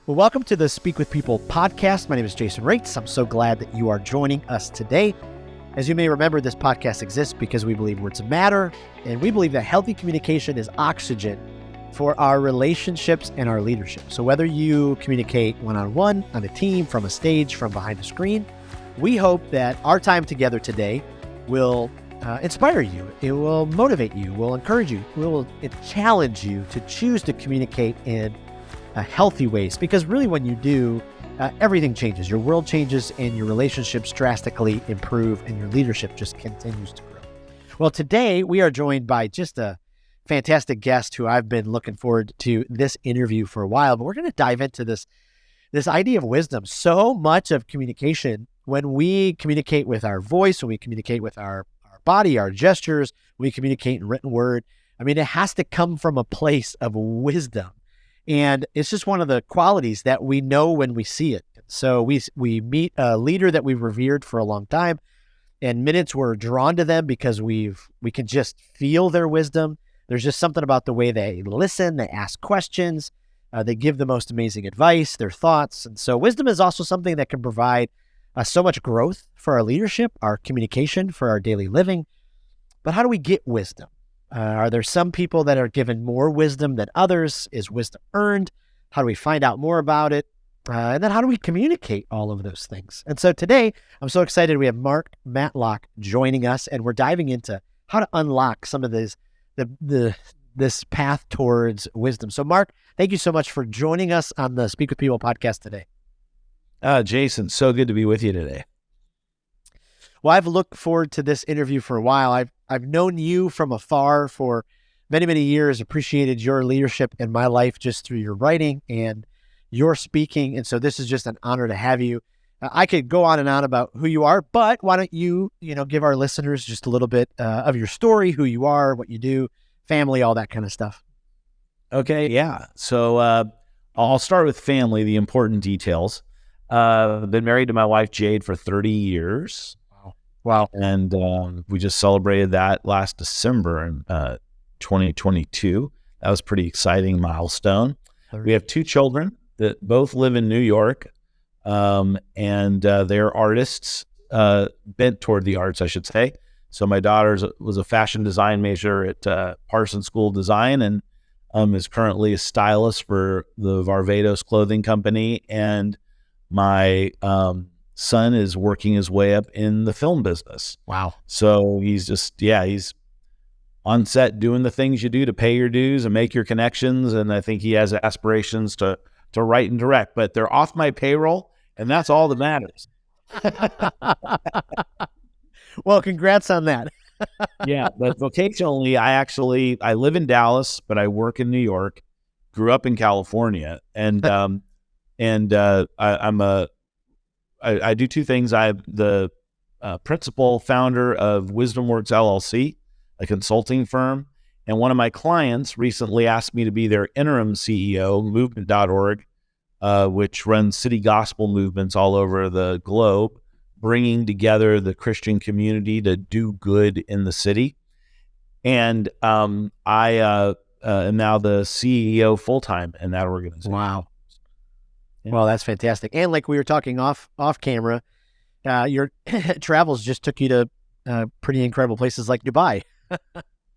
Well, welcome to the Speak with People podcast. My name is Jason Raitz. I'm so glad that you are joining us today. As you may remember, this podcast exists because we believe words matter, and we believe that healthy communication is oxygen for our relationships and our leadership. So whether you communicate one-on-one, on a team, from a stage, from behind a screen, we hope that our time together today will inspire you. It will motivate you, will encourage you, will challenge you to choose to communicate in healthy ways, because really when you do, everything changes. Your world changes and your relationships drastically improve and your leadership just continues to grow. Well, today we are joined by just a fantastic guest who I've been looking forward to this interview for a while, but we're going to dive into this idea of wisdom. So much of communication, when we communicate with our voice, when we communicate with our body, our gestures, we communicate in written word. I mean, it has to come from a place of wisdom. And it's just one of the qualities that we know when we see it. So we meet a leader that we've revered for a long time, and minutes we're drawn to them because we can just feel their wisdom. There's just something about the way they listen, they ask questions, they give the most amazing advice, their thoughts. And so wisdom is also something that can provide so much growth for our leadership, our communication, for our daily living. But how do we get wisdom? Are there some people that are given more wisdom than others? Is wisdom earned? How do we find out more about it? And then how do we communicate all of those things? And so today, I'm so excited. We have Mark Matlock joining us, and we're diving into how to unlock some of this path towards wisdom. So Mark, thank you so much for joining us on the Speak with People podcast today. Jason, so good to be with you today. Well, I've looked forward to this interview for a while. I've known you from afar for many, many years, appreciated your leadership in my life just through your writing and your speaking. And so this is just an honor to have you. I could go on and on about who you are, but why don't you give our listeners just a little bit of your story, who you are, what you do, family, all that kind of stuff. Okay, yeah. So I'll start with family, the important details. I've been married to my wife, Jade, for 30 years. Wow. And we just celebrated that last December in 2022. That was a pretty exciting milestone. We have two children that both live in New York, and they're artists, bent toward the arts, I should say. So my daughter was a fashion design major at Parsons School of Design and is currently a stylist for the Varvatos clothing company. And my son is working his way up in the film business. Wow. So he's on set doing the things you do to pay your dues and make your connections. And I think he has aspirations to write and direct, but they're off my payroll, and that's all that matters. Well, congrats on that. Yeah, but vocationally, I live in Dallas, but I work in New York, grew up in California, and I do two things. I'm the principal founder of Wisdom Works LLC, a consulting firm. And one of my clients recently asked me to be their interim CEO, movement.org, which runs city gospel movements all over the globe, bringing together the Christian community to do good in the city. And I am now the CEO full-time in that organization. Wow. Yeah. Well, that's fantastic. And like we were talking off camera, your travels just took you to pretty incredible places like Dubai.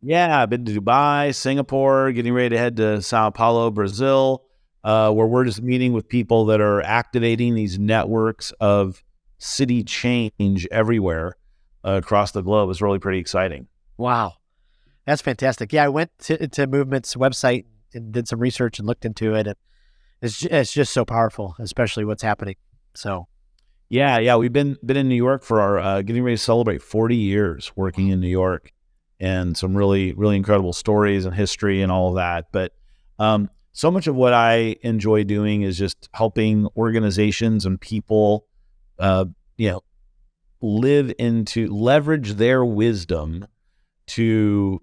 Yeah, I've been to Dubai, Singapore, getting ready to head to Sao Paulo, Brazil, where we're just meeting with people that are activating these networks of city change everywhere across the globe. It's really pretty exciting. Wow. That's fantastic. Yeah, I went to Movement's website and did some research and looked into it. And it's just so powerful, especially what's happening. So, yeah, we've been in New York for our getting ready to celebrate 40 years working in New York, and some really, really incredible stories and history and all of that. But so much of what I enjoy doing is just helping organizations and people, leverage their wisdom to,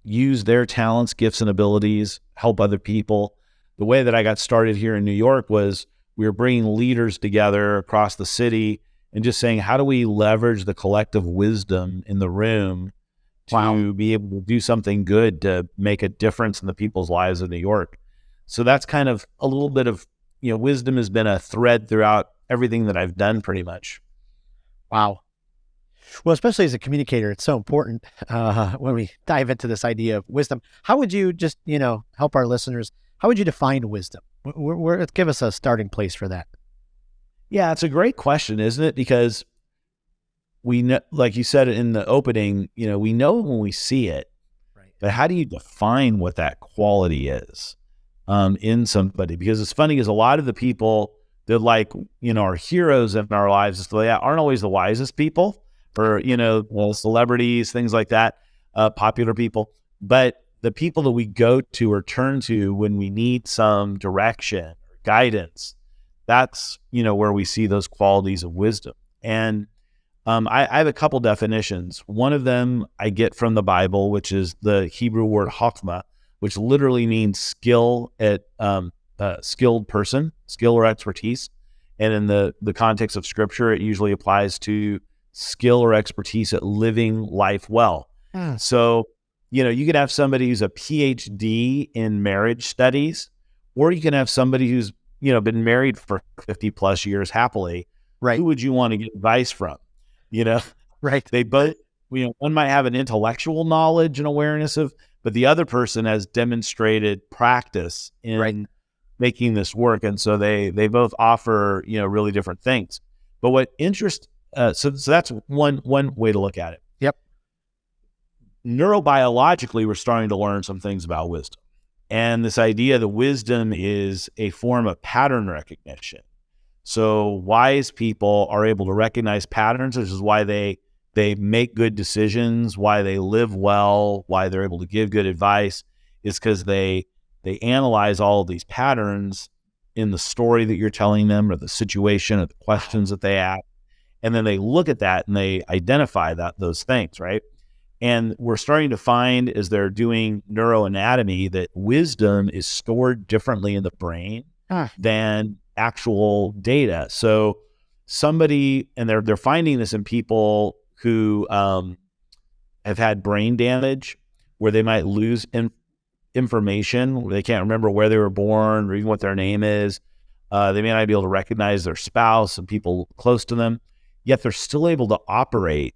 use their talents, gifts, and abilities, help other people. The way that I got started here in New York was we were bringing leaders together across the city and just saying, how do we leverage the collective wisdom in the room to be able to do something good to make a difference in the people's lives of New York? So that's kind of a little bit of, wisdom has been a thread throughout everything that I've done pretty much. Wow. Well, especially as a communicator, it's so important when we dive into this idea of wisdom. How would you just, help our listeners? How would you define wisdom? Give us a starting place for that. Yeah, it's a great question, isn't it? Because we know, like you said in the opening, we know when we see it, Right. but how do you define what that quality is in somebody? Because it's funny, is a lot of the people that are heroes in our lives, they aren't always the wisest people, or, celebrities, things like that, popular people. But the people that we go to or turn to when we need some direction or guidance, that's, where we see those qualities of wisdom. And I have a couple definitions. One of them I get from the Bible, which is the Hebrew word chokmah, which literally means skill at skilled person, skill or expertise. And in the context of Scripture, it usually applies to skill or expertise at living life well. So, you could have somebody who's a PhD in marriage studies, or you can have somebody who's, been married for 50 plus years happily. Right. Who would you want to get advice from? Right. They both, one might have an intellectual knowledge and awareness but the other person has demonstrated practice in making this work. And so they both offer, really different things. But what so that's one way to look at it. Yep. Neurobiologically, we're starting to learn some things about wisdom. And this idea that wisdom is a form of pattern recognition. So wise people are able to recognize patterns, which is why they make good decisions, why they live well, why they're able to give good advice, is because they analyze all of these patterns in the story that you're telling them, or the situation, or the questions that they ask. And then they look at that and they identify those things, right? And we're starting to find, as they're doing neuroanatomy, that wisdom is stored differently in the brain than actual data. So somebody, and they're finding this in people who have had brain damage, where they might lose information, where they can't remember where they were born or even what their name is. They may not be able to recognize their spouse and people close to them, yet they're still able to operate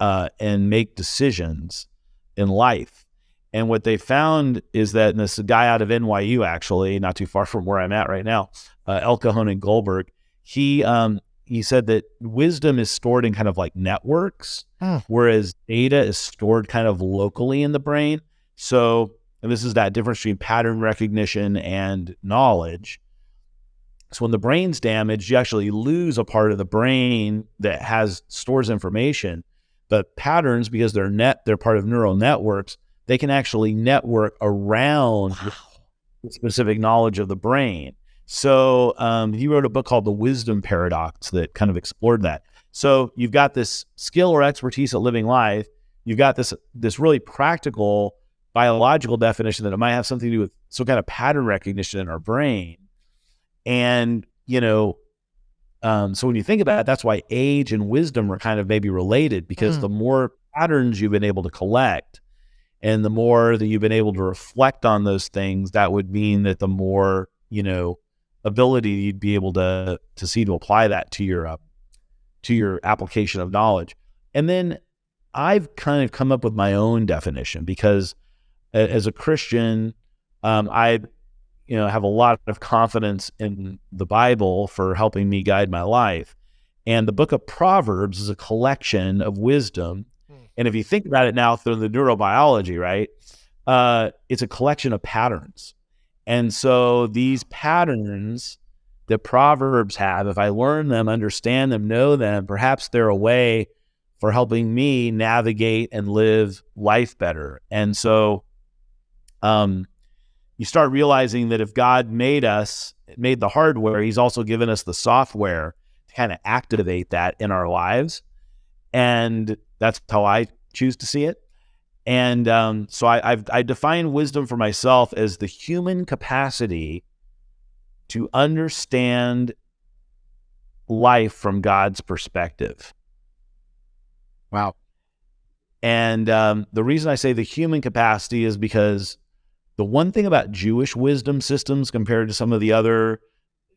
and make decisions in life. And what they found is that, and this guy out of NYU, actually, not too far from where I'm at right now, El Cajon and Goldberg, he said that wisdom is stored in kind of like networks, whereas data is stored kind of locally in the brain. So, and this is that difference between pattern recognition and knowledge. So when the brain's damaged, you actually lose a part of the brain that stores information. But patterns, because they're part of neural networks, they can actually network around the specific knowledge of the brain. So he wrote a book called The Wisdom Paradox that kind of explored that. So you've got this skill or expertise at living life. You've got this really practical biological definition that it might have something to do with some kind of pattern recognition in our brain. And, so when you think about it, that's why age and wisdom are kind of maybe related, because the more patterns you've been able to collect, and the more that you've been able to reflect on those things, that would mean that the more, ability you'd be able to see to apply that to your application of knowledge. And then I've kind of come up with my own definition, because as a Christian, I have a lot of confidence in the Bible for helping me guide my life. And the book of Proverbs is a collection of wisdom. And if you think about it now through the neurobiology, right, it's a collection of patterns. And so these patterns that Proverbs have, if I learn them, understand them, know them, perhaps they're a way for helping me navigate and live life better. And so you start realizing that if God made the hardware, he's also given us the software to kind of activate that in our lives. And that's how I choose to see it. And so I define wisdom for myself as the human capacity to understand life from God's perspective. Wow. And the reason I say the human capacity is because The one thing about Jewish wisdom systems compared to some of the other,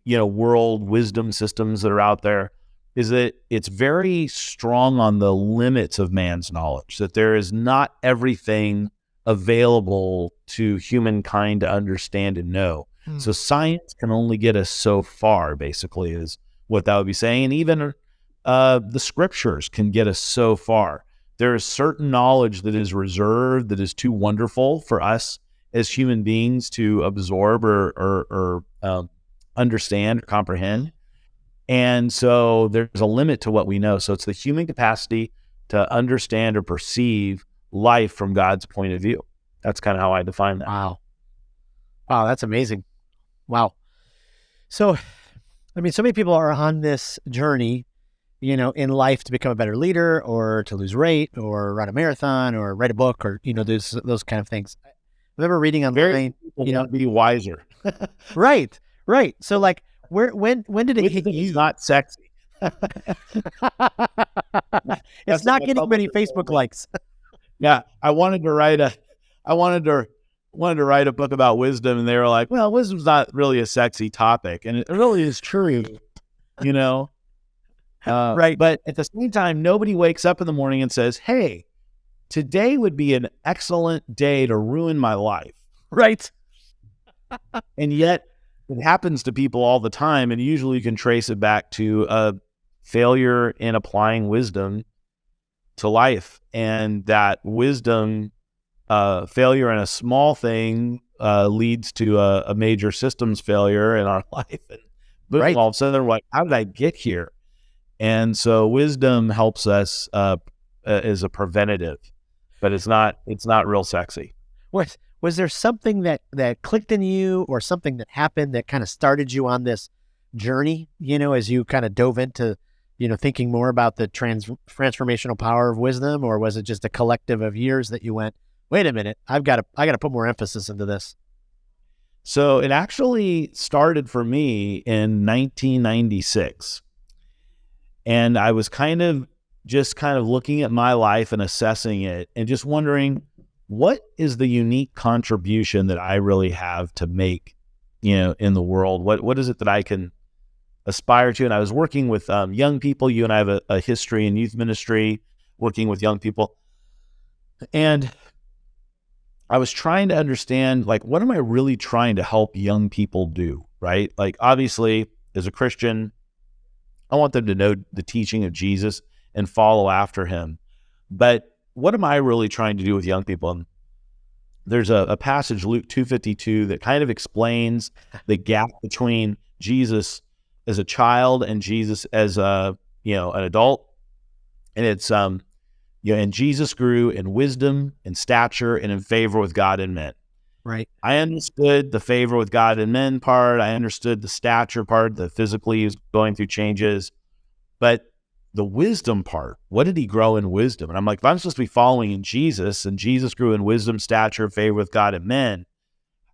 world wisdom systems that are out there is that it's very strong on the limits of man's knowledge, that there is not everything available to humankind to understand and know. So science can only get us so far, basically, is what that would be saying. And even the scriptures can get us so far. There is certain knowledge that is reserved, that is too wonderful for us as human beings to absorb or understand or comprehend. And so there's a limit to what we know. So it's the human capacity to understand or perceive life from God's point of view. That's kind of how I define that. Wow, that's amazing. Wow. So, I mean, so many people are on this journey, in life to become a better leader or to lose weight or run a marathon or write a book or, those kind of things. I remember reading online, be wiser. Right. So like, when did it hit you? It's not sexy. It's not getting many Facebook likes. Yeah. I wanted to write a book about wisdom, and they were like, well, wisdom's not really a sexy topic. And it really is true, Right. But at the same time, nobody wakes up in the morning and says, hey, today would be an excellent day to ruin my life. Right. And yet it happens to people all the time. And usually you can trace it back to a failure in applying wisdom to life. And that wisdom, failure in a small thing leads to a major systems failure in our life. And boom, Right. all of a sudden they're like, how did I get here? And so wisdom helps us as a preventative, but it's not real sexy. Was there something that clicked in you or something that happened that kind of started you on this journey, as you kind of dove into, thinking more about the transformational power of wisdom? Or was it just a collective of years that you went, wait a minute, I got to put more emphasis into this? So it actually started for me in 1996. And I was kind of looking at my life and assessing it and just wondering, what is the unique contribution that I really have to make, in the world? What is it that I can aspire to? And I was working with young people. You and I have a history in youth ministry, working with young people. And I was trying to understand, like, what am I really trying to help young people do, right? Like, obviously, as a Christian, I want them to know the teaching of Jesus and follow after him. But what am I really trying to do with young people? And there's a passage, Luke 2:52, that kind of explains the gap between Jesus as a child and Jesus as an adult. And it's, and Jesus grew in wisdom and stature and in favor with God and men. Right. I understood the favor with God and men part. I understood the stature part, that physically he was going through changes. But the wisdom part, what did he grow in wisdom? And I'm like, if I'm supposed to be following in Jesus, and Jesus grew in wisdom, stature, favor with God and men,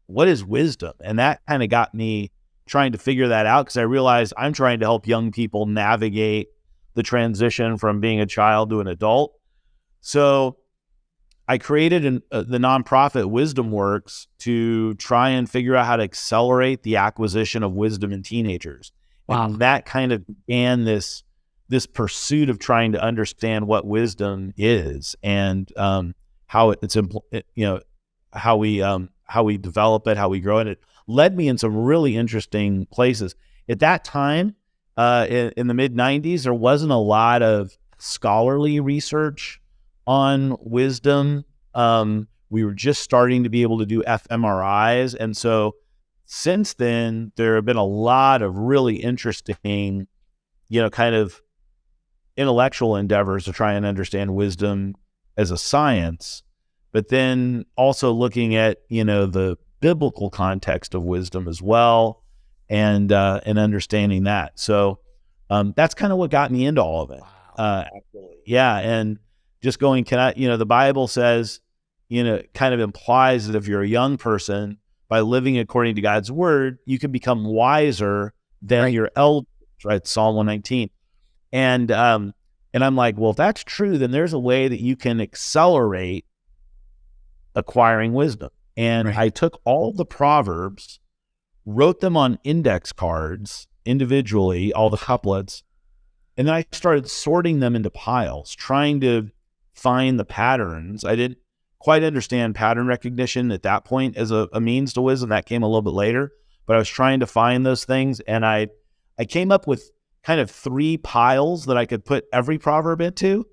what is wisdom? And that kind of got me trying to figure that out, because I realized I'm trying to help young people navigate the transition from being a child to an adult. So I created the nonprofit Wisdom Works to try and figure out how to accelerate the acquisition of wisdom in teenagers. Wow. And that kind of began this pursuit of trying to understand what wisdom is and how how we develop it, how we grow it. It led me in some really interesting places. At that time, in the mid-90s, there wasn't a lot of scholarly research on wisdom. We were just starting to be able to do fMRIs. And so since then, there have been a lot of really interesting, kind of intellectual endeavors to try and understand wisdom as a science, but then also looking at, the biblical context of wisdom as well, and understanding that. So that's kind of what got me into all of it. Wow. Yeah. And just going, the Bible says, kind of implies that if you're a young person, by living according to God's word, you can become wiser than your elders, right? Psalm 119. And I'm like, well, if that's true, then there's a way that you can accelerate acquiring wisdom. And I took all the Proverbs, wrote them on index cards individually, all the couplets, and then I started sorting them into piles, trying to find the patterns. I didn't quite understand pattern recognition at that point as a means to wisdom. That came a little bit later, but I was trying to find those things. And I came up with kind of 3 piles that I could put every proverb into,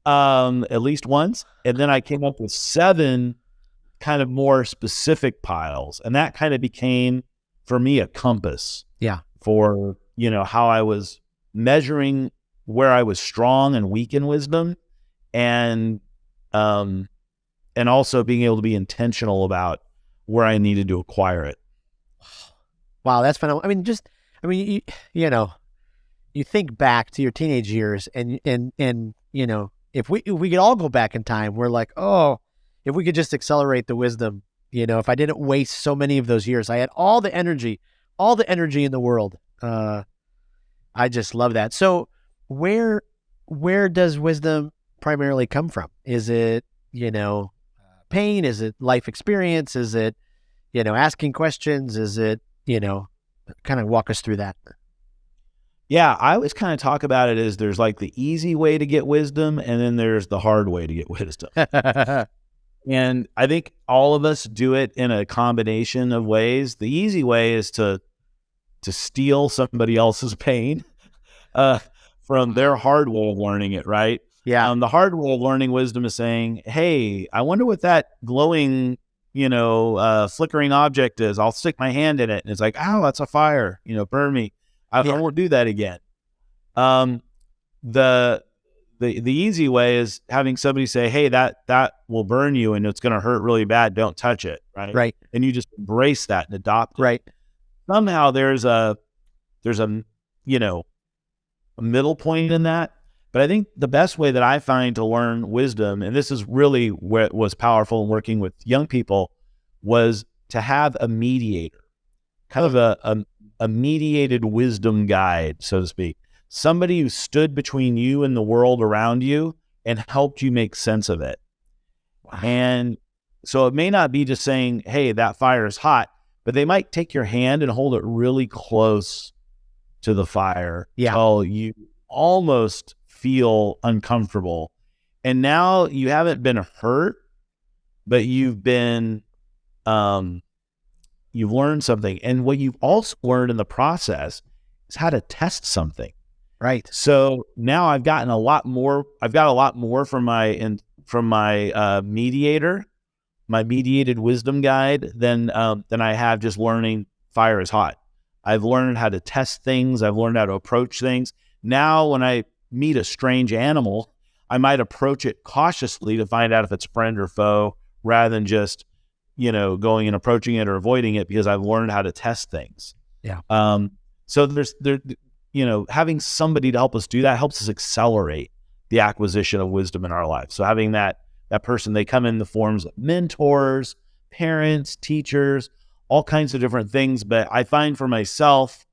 at least once. And then I came up with 7 kind of more specific piles. And that kind of became, for me, a compass for, how I was measuring where I was strong and weak in wisdom, and also being able to be intentional about where I needed to acquire it. Wow, that's phenomenal. You think back to your teenage years, and if we could all go back in time, we're like, oh, if we could just accelerate the wisdom, if I didn't waste so many of those years, I had all the energy in the world. I just love that. So where does wisdom primarily come from? Is it, pain? Is it life experience? Is it, asking questions? Is it, kind of walk us through that? Yeah, I always kind of talk about it as there's like the easy way to get wisdom, and then there's the hard way to get wisdom. And I think all of us do it in a combination of ways. The easy way is to steal somebody else's pain from their hard way of learning it, right? Yeah. The hard way of learning wisdom is saying, hey, I wonder what that glowing, flickering object is. I'll stick my hand in it. And it's like, oh, that's a fire, burn me. I won't do that again. The easy way is having somebody say, hey, that will burn you and it's going to hurt really bad. Don't touch it. Right. Right. And you just embrace that and adopt it. Right. Somehow there's a middle point in that. But I think the best way that I find to learn wisdom, and this is really what was powerful in working with young people, was to have a mediator, kind of a mediated wisdom guide, so to speak. Somebody who stood between you and the world around you and helped you make sense of it. Wow. And so it may not be just saying, hey, that fire is hot, but they might take your hand and hold it really close to the fire until you almost feel uncomfortable. And now you haven't been hurt, but you've been, you've learned something. And what you've also learned in the process is how to test something. Right. So now I've got a lot more from my mediator, my mediated wisdom guide than I have just learning fire is hot. I've learned how to test things. I've learned how to approach things. Now, when I meet a strange animal, I might approach it cautiously to find out if it's friend or foe, rather than just, going and approaching it or avoiding it, because I've learned how to test things. Yeah. So having somebody to help us do that helps us accelerate the acquisition of wisdom in our life. So having that person, they come in the forms of mentors, parents, teachers, all kinds of different things. But I find for myself,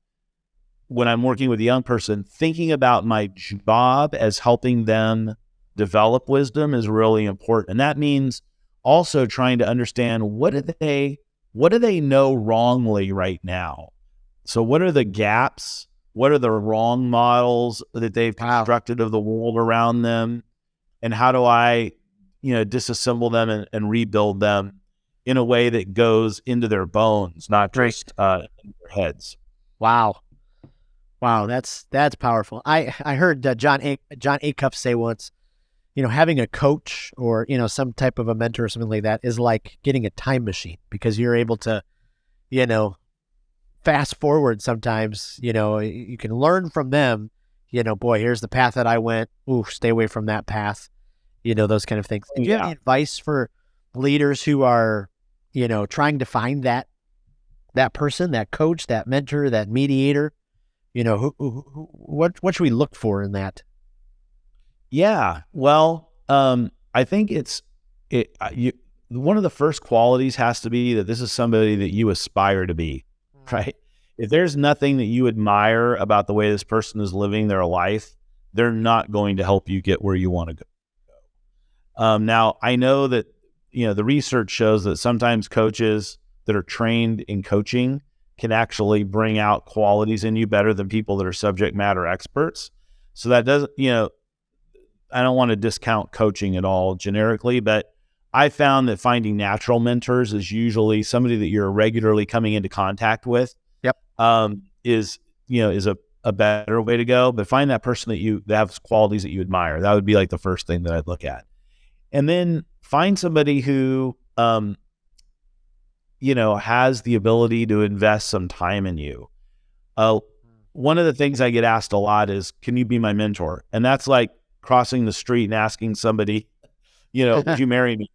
when I'm working with a young person, thinking about my job as helping them develop wisdom is really important. And that means also trying to understand what do they know wrongly right now? So what are the gaps? What are the wrong models that they've constructed of the world around them? And how do I, disassemble them and rebuild them in a way that goes into their bones, not just in their heads? Wow, that's powerful. I heard John Acuff say once, having a coach or some type of a mentor or something like that is like getting a time machine, because you're able to, fast forward sometimes. You can learn from them. Boy, here's the path that I went. Ooh, stay away from that path. Those kind of things. Do you have any advice for leaders who are, trying to find that person, that coach, that mentor, that mediator? What should we look for in that? Yeah, well, I think one of the first qualities has to be that this is somebody that you aspire to be, right? If there's nothing that you admire about the way this person is living their life, they're not going to help you get where you want to go. Now, I know that the research shows that sometimes coaches that are trained in coaching can actually bring out qualities in you better than people that are subject matter experts. So that doesn't, I don't want to discount coaching at all generically, but I found that finding natural mentors is usually somebody that you're regularly coming into contact with. Yep. Is a better way to go. But find that person that has qualities that you admire. That would be like the first thing that I'd look at. And then find somebody who, has the ability to invest some time in you. One of the things I get asked a lot is, can you be my mentor? And that's like crossing the street and asking somebody, would you marry me?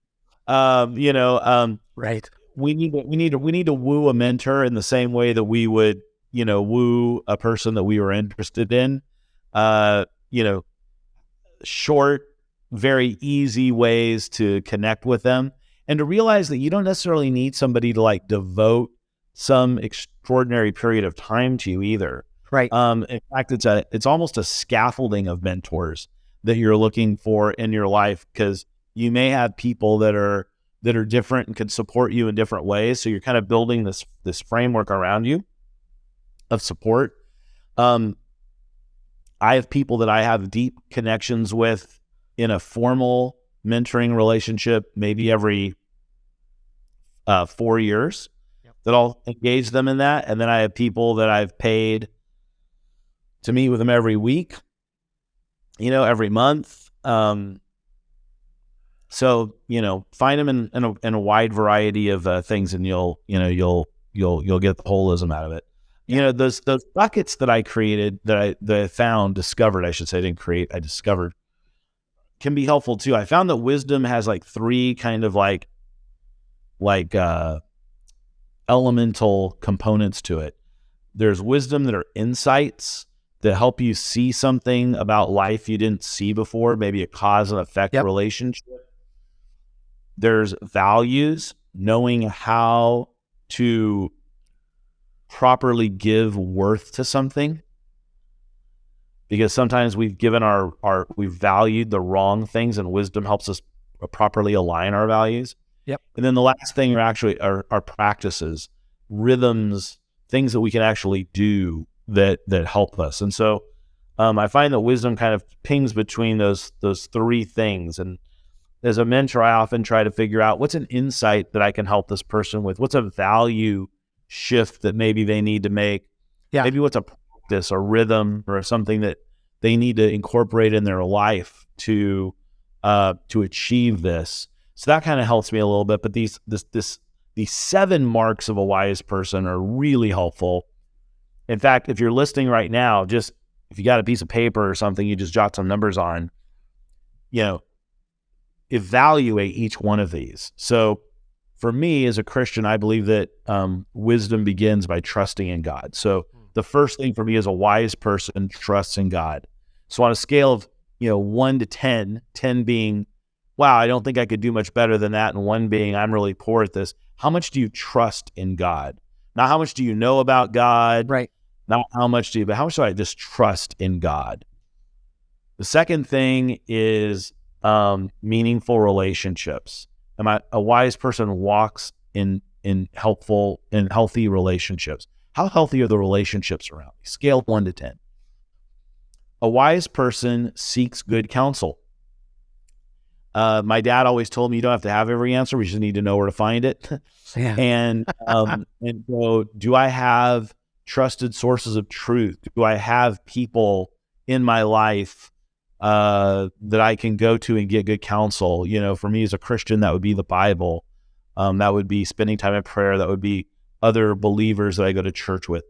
Right. We need to woo a mentor in the same way that we would, woo a person that we were interested in. Short, very easy ways to connect with them, and to realize that you don't necessarily need somebody to like devote some extraordinary period of time to you either. Right. In fact, it's almost a scaffolding of mentors that you're looking for in your life, because you may have people that are different and can support you in different ways. So you're kind of building this framework around you of support. I have people that I have deep connections with in a formal mentoring relationship, maybe every 4 years. Yep. That I'll engage them in that. And then I have people that I've paid to meet with them every week, every month. So, find them in a wide variety of things, and you'll get the holism out of it. Those buckets that I created, that I discovered, I should say, I didn't create, I discovered, can be helpful too. I found that wisdom has like 3 kind of like elemental components to it. There's wisdom that are insights that help you see something about life you didn't see before, maybe a cause and effect relationship. There's values, knowing how to properly give worth to something, because sometimes we've given we've valued the wrong things, and wisdom helps us properly align our values. Yep. And then the last thing are practices, rhythms, things that we can actually do that help us. And so I find that wisdom kind of pings between those 3 things. And as a mentor, I often try to figure out what's an insight that I can help this person with. What's a value shift that maybe they need to make? Yeah. Maybe what's a practice or rhythm or something that they need to incorporate in their life to achieve this. So that kind of helps me a little bit. But these 7 marks of a wise person are really helpful. In fact, if you're listening right now, just if you got a piece of paper or something, you just jot some numbers on, evaluate each one of these. So for me as a Christian, I believe that wisdom begins by trusting in God. So the first thing for me as a wise person trusts in God. So on a scale of 1 to 10, 10 being, wow, I don't think I could do much better than that, and 1 being, I'm really poor at this. How much do you trust in God? Not how much do you know about God? Right. Not how much but how much do I just trust in God? The second thing is meaningful relationships. A wise person walks in healthy relationships. How healthy are the relationships around me? Scale 1 to 10. A wise person seeks good counsel. My dad always told me you don't have to have every answer. We just need to know where to find it. Yeah. And so do I have trusted sources of truth? Do I have people in my life that I can go to and get good counsel? For me as a Christian, that would be the Bible. That would be spending time in prayer. That would be other believers that I go to church with.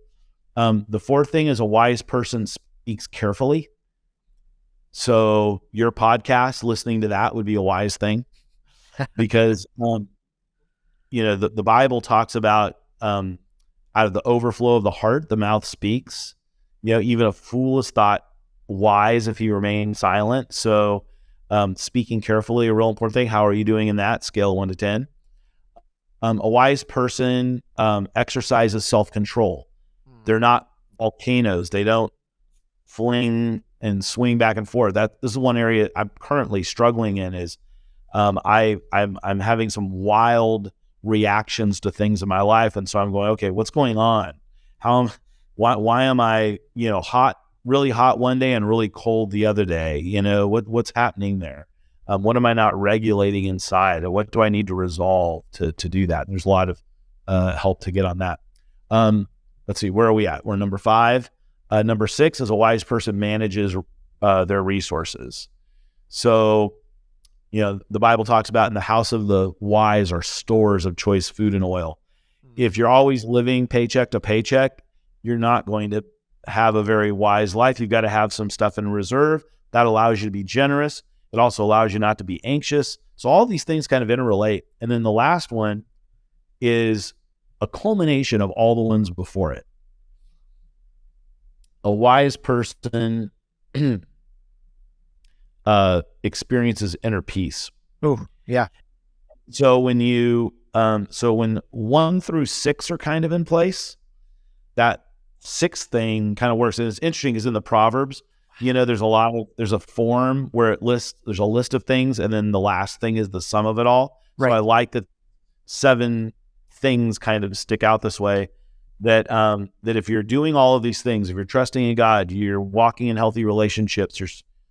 The fourth thing is a wise person speaks carefully. So your podcast, listening to that would be a wise thing, because the Bible talks about out of the overflow of the heart, the mouth speaks. Even a fool is thought wise if he remains silent. So speaking carefully, a real important thing. How are you doing in that? Scale 1 to 10. A wise person exercises self-control. They're not volcanoes. They don't fling and swing back and forth. This is one area I'm currently struggling in, is I'm having some wild reactions to things in my life, and so I'm going, okay, what's going on? Why am I, really hot one day and really cold the other day? What's happening there? What am I not regulating inside? What do I need to resolve to do that? And there's a lot of help to get on that. Let's see, where are we at? We're number 5. Number 6 is a wise person manages their resources. So, the Bible talks about in the house of the wise are stores of choice food and oil. If you're always living paycheck to paycheck, you're not going to have a very wise life. You've got to have some stuff in reserve. That allows you to be generous. It also allows you not to be anxious. So all these things kind of interrelate. And then the last one is a culmination of all the ones before it. A wise person experiences inner peace. Oh, yeah. So when 1 through 6 are kind of in place, that 6th thing kind of works. And it's interesting is in the Proverbs, there's a form where there's a list of things, and then the last thing is the sum of it all. Right. So I like that 7 things kind of stick out this way, that if you're doing all of these things, if you're trusting in God, you're walking in healthy relationships, you're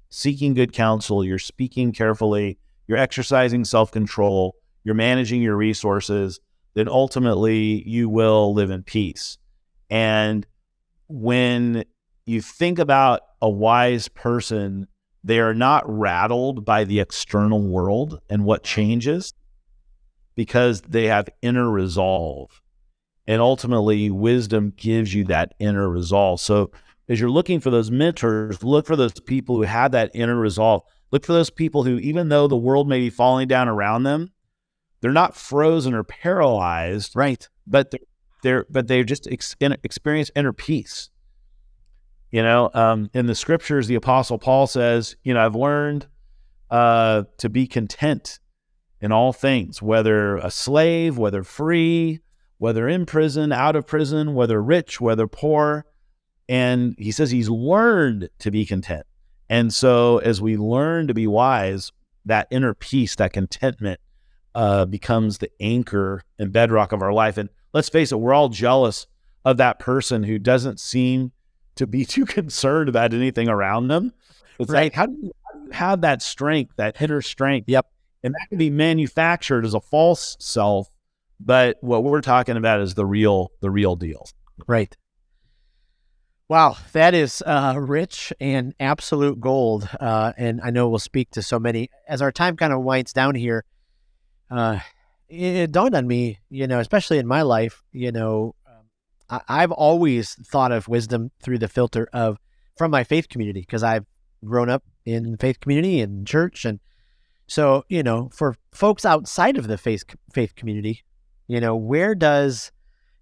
seeking good counsel, you're speaking carefully, you're exercising self-control, you're managing your resources, then ultimately you will live in peace. And when you think about a wise person, they are not rattled by the external world and what changes, because they have inner resolve. And ultimately, wisdom gives you that inner resolve. So as you're looking for those mentors, look for those people who have that inner resolve. Look for those people who, even though the world may be falling down around them, they're not frozen or paralyzed, right? But they just experience inner peace. In the scriptures, the Apostle Paul says, I've learned to be content in all things, whether a slave, whether free, whether in prison, out of prison, whether rich, whether poor. And he says he's learned to be content. And so as we learn to be wise, that inner peace, that contentment becomes the anchor and bedrock of our life. And let's face it, we're all jealous of that person who doesn't seem to be too concerned about anything around them. It's right. Like, how do you have that strength, that inner strength? Yep. And that can be manufactured as a false self, but what we're talking about is the real deal. Right. Wow, that is rich and absolute gold. And I know we'll speak to so many. As our time kind of winds down here, it dawned on me, especially in my life, I've always thought of wisdom through the filter from my faith community, because I've grown up in faith community and church. And so, for folks outside of the faith community, where does,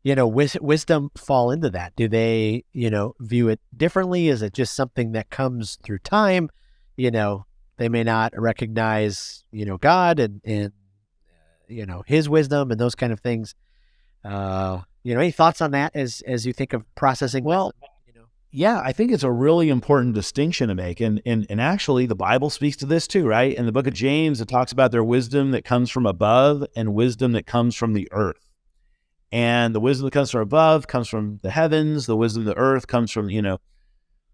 wisdom fall into that? Do they, view it differently? Is it just something that comes through time? They may not recognize, God and his wisdom and those kind of things. Any thoughts on that as you think of processing? Well, yeah, I think it's a really important distinction to make. And actually the Bible speaks to this too, right? In the book of James, it talks about their wisdom that comes from above and wisdom that comes from the earth. And the wisdom that comes from above comes from the heavens. The wisdom of the earth comes from,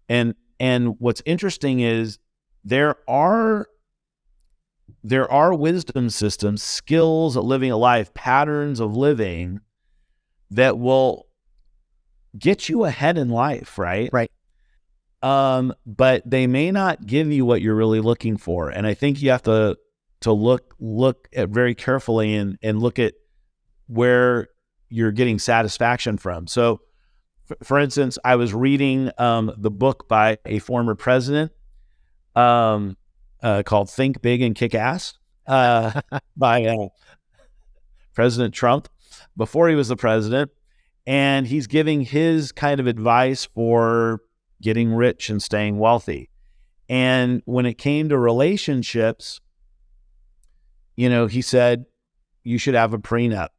and what's interesting is there are wisdom systems, skills at living a life, patterns of living that will get you ahead in life, right? Right. But they may not give you what you're really looking for. And I think you have to look at very carefully and look at where you're getting satisfaction from. So for instance, I was reading the book by a former president called Think Big and Kick Ass by President Trump before he was the president. And he's giving his kind of advice for getting rich and staying wealthy. And when it came to relationships, he said, you should have a prenup,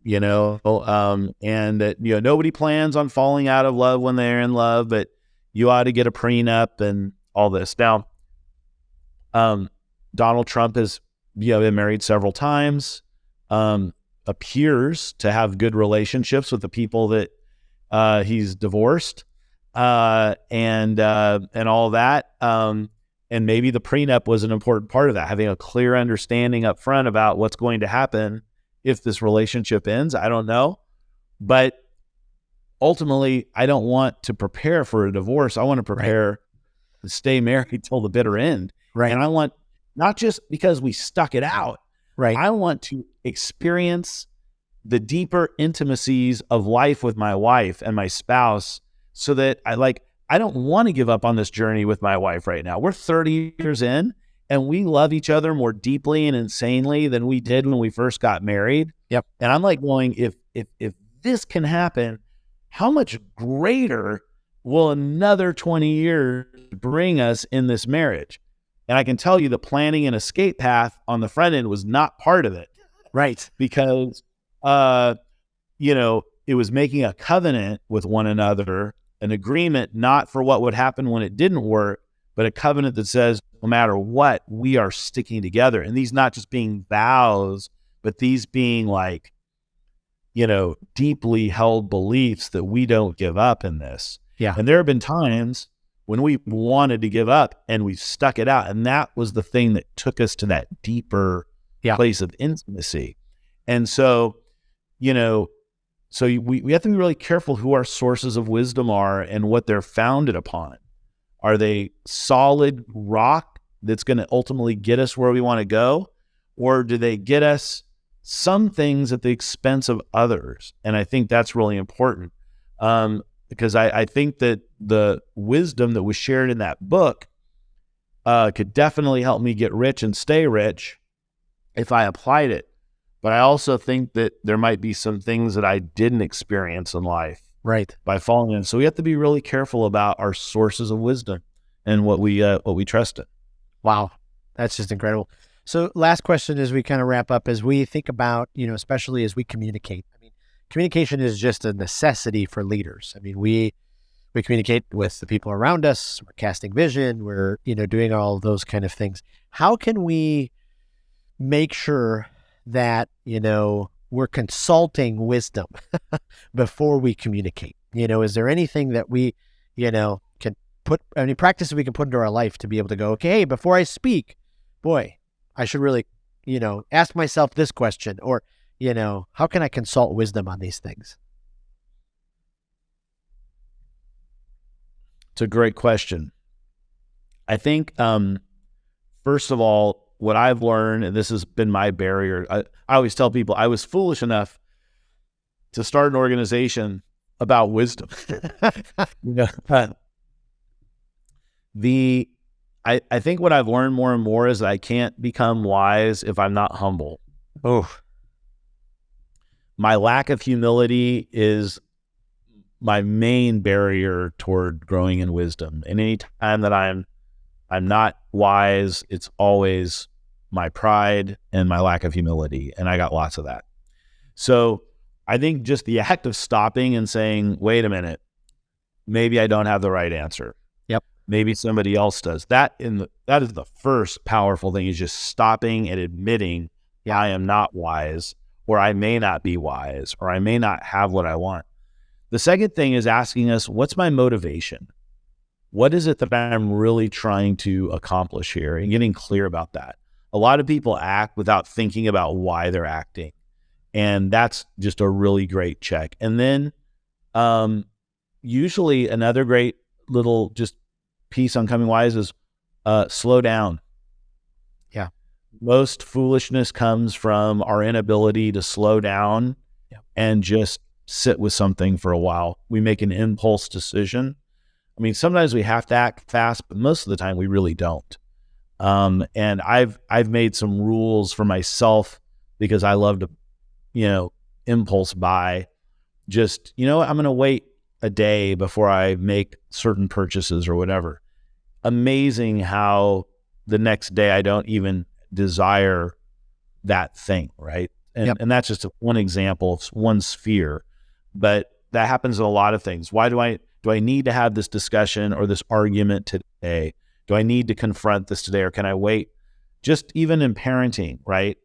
and that, nobody plans on falling out of love when they're in love, but you ought to get a prenup and all this. Now, Donald Trump has been married several times, appears to have good relationships with the people that he's divorced, and all that. And maybe the prenup was an important part of that, having a clear understanding up front about what's going to happen if this relationship ends. I don't know. But ultimately, I don't want to prepare for a divorce. I want to prepare to stay married till the bitter end. Right. And I want, not just because we stuck it out, Right. I want to experience the deeper intimacies of life with my wife and my spouse, so that I don't want to give up on this journey with my wife right now. We're 30 years in, and we love each other more deeply and insanely than we did when we first got married. Yep. And I'm like going, if this can happen, how much greater will another 20 years bring us in this marriage? And I can tell you the planning an escape path on the front end was not part of it. Right. Because, it was making a covenant with one another, an agreement not for what would happen when it didn't work, but a covenant that says no matter what, we are sticking together. And these not just being vows, but these being deeply held beliefs that we don't give up in this. Yeah. And there have been times when we wanted to give up and we stuck it out. And that was the thing that took us to that deeper place of intimacy. And so, we have to be really careful who our sources of wisdom are and what they're founded upon. Are they solid rock that's going to ultimately get us where we want to go? Or do they get us some things at the expense of others? And I think that's really important, because I think that the wisdom that was shared in that book could definitely help me get rich and stay rich if I applied it. But I also think that there might be some things that I didn't experience in life by falling in. So we have to be really careful about our sources of wisdom and what we trust in. Wow. That's just incredible. So last question as we kind of wrap up, as we think about, especially as we communicate. I mean, communication is just a necessity for leaders. I mean, we communicate with the people around us. We're casting vision. We're, doing all of those kind of things. How can we make sure that, we're consulting wisdom before we communicate? Is there anything that we, can put, any practices we can put into our life to be able to go, okay, hey, before I speak, boy, I should really, ask myself this question, or, how can I consult wisdom on these things? It's a great question. I think, first of all, what I've learned, and this has been my barrier, I always tell people I was foolish enough to start an organization about wisdom. I think what I've learned more and more is that I can't become wise if I'm not humble. Oh, my lack of humility is my main barrier toward growing in wisdom. And any time that I'm not wise, it's always my pride and my lack of humility. And I got lots of that. So I think just the act of stopping and saying, wait a minute, maybe I don't have the right answer. Yep. Maybe somebody else does. That is the first powerful thing, is just stopping and admitting, I am not wise, or I may not be wise, or I may not have what I want. The second thing is asking us, what's my motivation? What is it that I'm really trying to accomplish here? And getting clear about that. A lot of people act without thinking about why they're acting. And that's just a really great check. And then usually another great little just piece on coming wise is slow down. Yeah. Most foolishness comes from our inability to slow down and just sit with something for a while. We make an impulse decision. I mean, sometimes we have to act fast, but most of the time we really don't. And I've made some rules for myself because I love to, impulse buy. Just, I'm going to wait a day before I make certain purchases or whatever. Amazing how the next day I don't even desire that thing, right? And that's just one example of one sphere, but that happens in a lot of things. Why do I need to have this discussion or this argument today? Do I need to confront this today, or can I wait just even in parenting, right?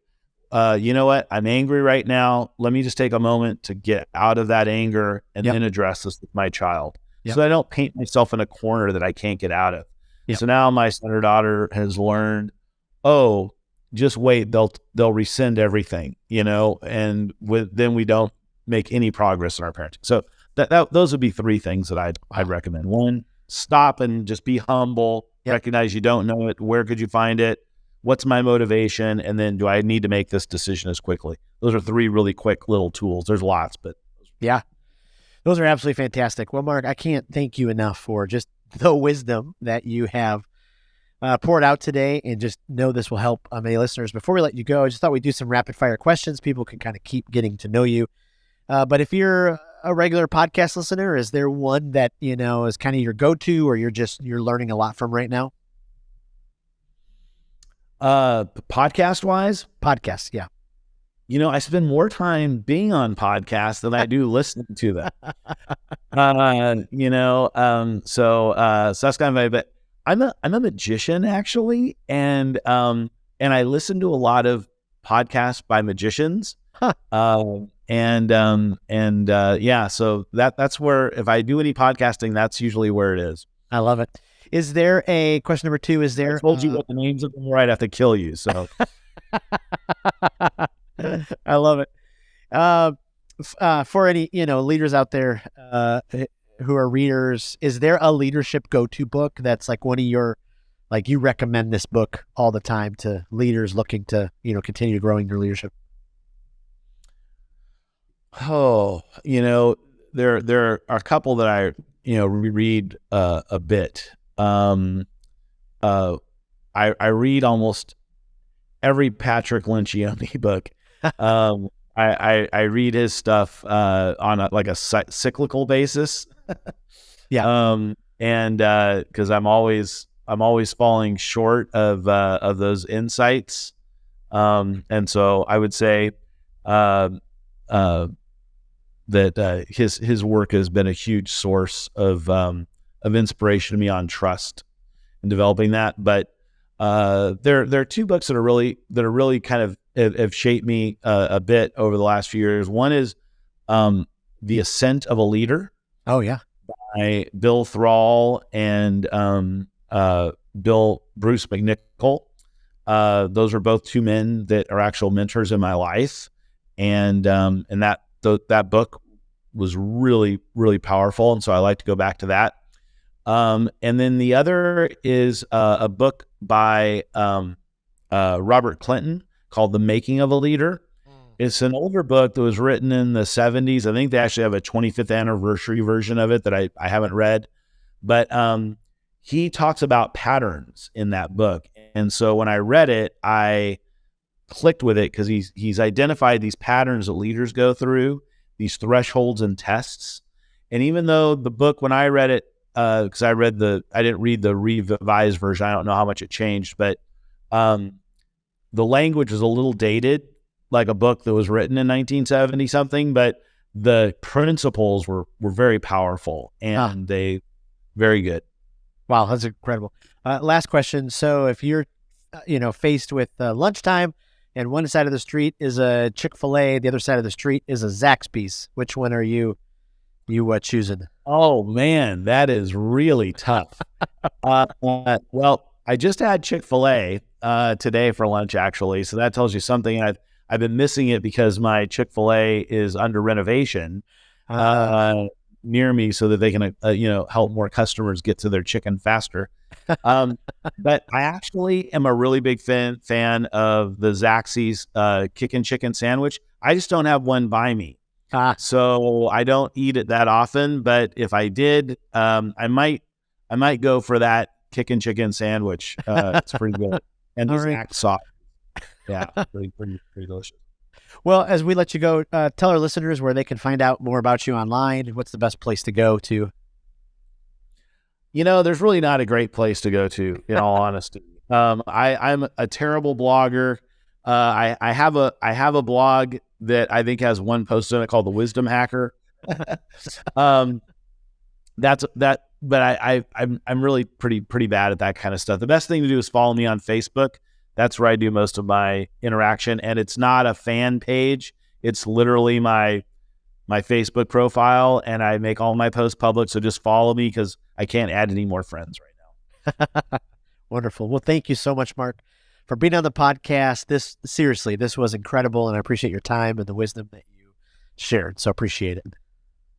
You know what? I'm angry right now. Let me just take a moment to get out of that anger and then address this with my child. So I don't paint myself in a corner that I can't get out of. So now my son or daughter has learned, oh, just wait, they'll rescind everything, and then we don't make any progress in our parenting. So those would be three things that I'd recommend. One, stop and just be humble, recognize you don't know it. Where could you find it? What's my motivation? And then do I need to make this decision as quickly? Those are three really quick little tools. There's lots, but yeah, those are absolutely fantastic. Well, Mark, I can't thank you enough for just the wisdom that you have poured out today, and just know this will help many listeners. Before we let you go, I just thought we'd do some rapid fire questions. People can kind of keep getting to know you. But if you're a regular podcast listener, is there one that, is kind of your go-to, or you're learning a lot from right now? Podcast wise? Podcasts, yeah. I spend more time being on podcasts than I do listening to them. So that's kind of but I'm a magician actually, and I listen to a lot of podcasts by magicians. So that's where, if I do any podcasting, that's usually where it is. I love it. Is there a question number 2? Is there? I told you what the names of them were. I'd have to kill you. So I love it. For any leaders out there who are readers, is there a leadership go-to book that's like one of your, like, you recommend this book all the time to leaders looking to continue growing their leadership? Oh, there are a couple that I reread a bit. I read almost every Patrick Lencioni book. I read his stuff on a cyclical basis. And because I'm always falling short of those insights. And so I would say that his work has been a huge source of inspiration to me on trust and developing that. But there are two books that are really kind of have shaped me a bit over the last few years. One is The Ascent of a Leader. Oh yeah, by Bill Thrall and Bruce McNichol. Those are both two men that are actual mentors in my life, and that book was really, really powerful, and so I like to go back to that. And then the other is a book by Robert Clinton called The Making of a Leader. It's an older book that was written in the 70s. I think they actually have a 25th anniversary version of it that I haven't read. But he talks about patterns in that book. And so when I read it, I clicked with it because he's identified these patterns that leaders go through, these thresholds and tests. And even though the book, when I read it, because I didn't read the revised version, I don't know how much it changed, but the language was a little dated, like a book that was written in 1970 something, but the principles were very powerful and they very good. Wow, that's incredible. Last question. So if you're, faced with lunchtime and one side of the street is a Chick-fil-A, the other side of the street is a Zaxby's, which one are you choosing? Oh man, that is really tough. Well, I just had Chick-fil-A today for lunch, actually. So that tells you something. I've been missing it because my Chick-fil-A is under renovation near me, so that they can help more customers get to their chicken faster. But I actually am a really big fan of the Zaxby's Kickin' Chicken sandwich. I just don't have one by me. So I don't eat it that often, but if I did, I might go for that Kickin' Chicken sandwich. It's pretty good. And the Zax sauce. Yeah, pretty delicious. Well, as we let you go, tell our listeners where they can find out more about you online. What's the best place to go to? There's really not a great place to go to, in all honesty. I'm a terrible blogger. I have a blog that I think has one post in it called The Wisdom Hacker. But I'm really pretty bad at that kind of stuff. The best thing to do is follow me on Facebook. That's where I do most of my interaction. And it's not a fan page. It's literally my Facebook profile, and I make all my posts public. So just follow me because I can't add any more friends right now. Wonderful. Well, thank you so much, Mark, for being on the podcast. This was incredible, and I appreciate your time and the wisdom that you shared. So appreciate it.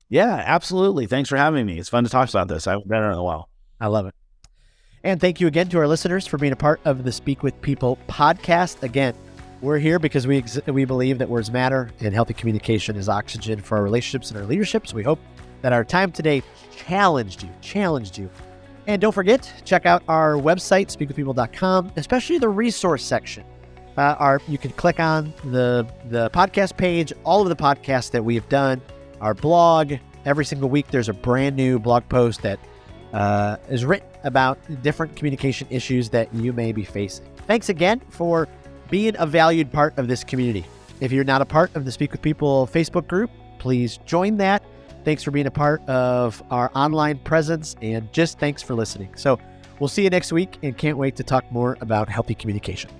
Yeah, absolutely. Thanks for having me. It's fun to talk about this. I haven't been on it in a while. I love it. And thank you again to our listeners for being a part of the Speak with People podcast. Again, we're here because we believe that words matter, and healthy communication is oxygen for our relationships and our leadership. So we hope that our time today challenged you. And don't forget, check out our website, speakwithpeople.com, especially the resource section. You can click on the podcast page, all of the podcasts that we have done, our blog. Every single week, there's a brand new blog post that is written about different communication issues that you may be facing. Thanks again for being a valued part of this community. If you're not a part of the Speak with People Facebook group, please join that. Thanks for being a part of our online presence, and just thanks for listening. So we'll see you next week, and can't wait to talk more about healthy communication.